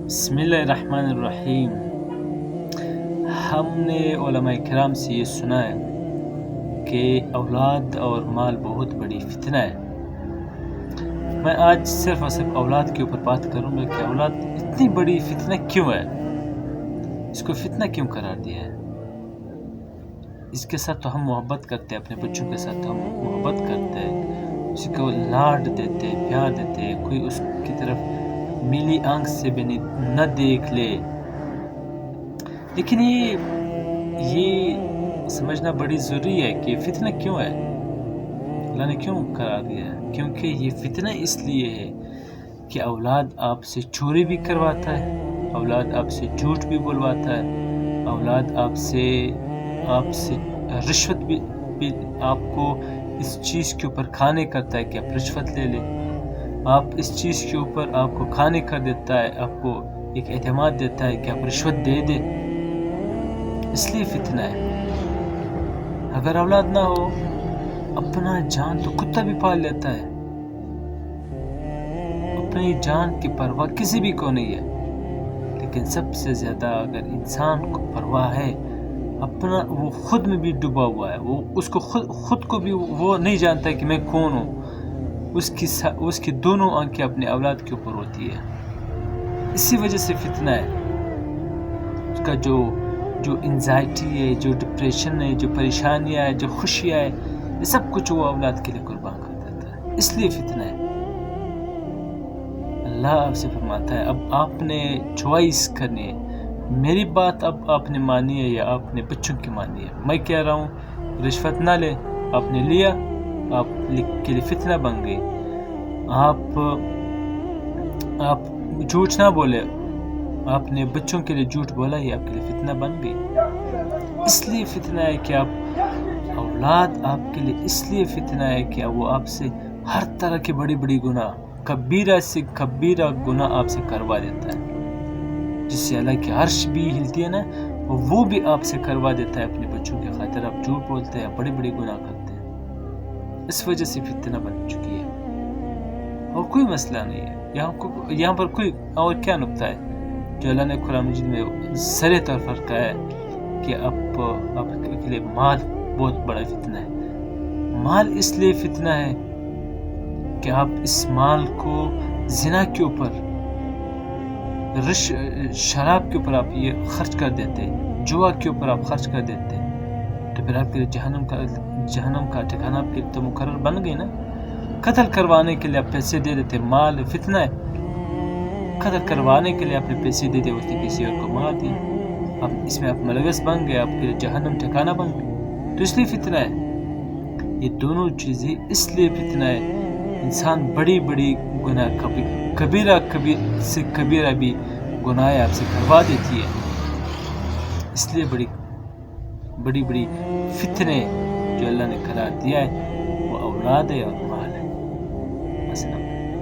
بسم اللہ الرحمن الرحیم۔ ہم نے علماء کرام سے یہ سنا ہے کہ اولاد اور مال بہت بڑی فتنہ ہے۔ میں آج صرف اور صرف اولاد کے اوپر بات کروں گا کہ اولاد اتنی بڑی فتنہ کیوں ہے، اس کو فتنہ کیوں قرار دیا ہے۔ اس کے ساتھ تو ہم محبت کرتے ہیں، اپنے بچوں کے ساتھ ہم محبت کرتے ہیں، اس کو لاڈ دیتے، پیار دیتے، کوئی اس کی طرف میلی آنکھ سے بھی نہ دیکھ لے۔ لیکن یہ سمجھنا بڑی ضروری ہے کہ فتنہ کیوں ہے، اللہ نے کیوں قرار دیا ہے۔ کیونکہ یہ فتنہ اس لیے ہے کہ اولاد آپ سے چوری بھی کرواتا ہے، اولاد آپ سے جھوٹ بھی بلواتا ہے، اولاد آپ سے رشوت بھی آپ کو اس چیز کے اوپر کھانے کرتا ہے کہ آپ رشوت لے لیں، آپ اس چیز کے اوپر آپ کو کھانے کر دیتا ہے، آپ کو ایک اعتماد دیتا ہے کہ آپ رشوت دے دیں، اس لیے فتنہ ہے۔ اگر اولاد نہ ہو، اپنا جان تو کتا بھی پال لیتا ہے، اپنی جان کی پرواہ کسی بھی کو نہیں ہے، لیکن سب سے زیادہ اگر انسان کو پرواہ ہے اپنا، وہ خود میں بھی ڈوبا ہوا ہے، وہ اس کو خود کو بھی وہ نہیں جانتا کہ میں کون ہوں۔ اس کی دونوں آنکھیں اپنے اولاد کے اوپر ہوتی ہے، اسی وجہ سے فتنہ ہے۔ اس کا جو انزائٹی ہے، جو ڈپریشن ہے، جو پریشانیاں ہے، جو خوشیاں ہے، یہ سب کچھ وہ اولاد کے لیے قربان کر دیتا ہے، اس لیے فتنہ ہے۔ اللہ آپ سے فرماتا ہے اب آپ نے چوائس کرنی ہے، میری بات اب آپ نے مانی ہے یا آپ نے بچوں کی مانی ہے۔ میں کہہ رہا ہوں رشوت نہ لے، آپ نے لیا، آپ کے لیے فتنہ بن گئی۔ آپ جھوٹ نہ بولے، آپ نے بچوں کے لیے جھوٹ بولا، یہ آپ کے لیے فتنہ بن گئی۔ اس لیے فتنہ ہے کہ اولاد آپ کے لیے اس لیے فتنہ ہے کہ وہ آپ سے ہر طرح کی بڑی بڑی گناہ، کبیرہ سے کبیرہ گناہ آپ سے کروا دیتا ہے، جس سے اللہ کی عرش بھی ہلتی ہے نا، وہ بھی آپ سے کروا دیتا ہے اپنے بچوں کی خاطر۔ آپ جھوٹ بولتے ہیں، بڑی بڑی گناہ کرتے ہیں، اس وجہ سے فتنہ بن چکی ہے، اور کوئی مسئلہ نہیں ہے یہاں پر کوئی اور کیا نکتہ ہے جو اللہ نے قرآن مجید میں سرے طور پر کہا ہے کہ آپ کے لیے مال بہت بڑا فتنہ ہے۔ مال اس لیے فتنہ ہے کہ آپ اس مال کو زنا کے اوپر، شراب کے اوپر آپ یہ خرچ کر دیتے، جوا کے اوپر آپ خرچ کر دیتے، تو پھر آپ کے لیے جہنم کا ٹھکانہ آپ کے لیے تو مقرر بن گئی نا۔ قتل کروانے کے لیے آپ پیسے دے دیتے، مال فتنہ ہے۔ قتل کروانے کے لیے آپ نے پیسے دے دیے، ہوتے کسی اور کو مار دی، اب اس میں آپ ملوث بن گئے، آپ کے لیے جہنم ٹھکانہ بن گئے، تو اس لیے فتنہ ہے۔ یہ دونوں چیزیں اس لیے فتنہ ہے، انسان بڑی بڑی گناہ، کبیرہ سے کبیرہ بھی گناہ آپ سے کروا دیتی ہے، اس لیے بڑی بڑی فتنے جو اللہ نے قرار دیا ہے وہ اولاد ہے اور مال ہے۔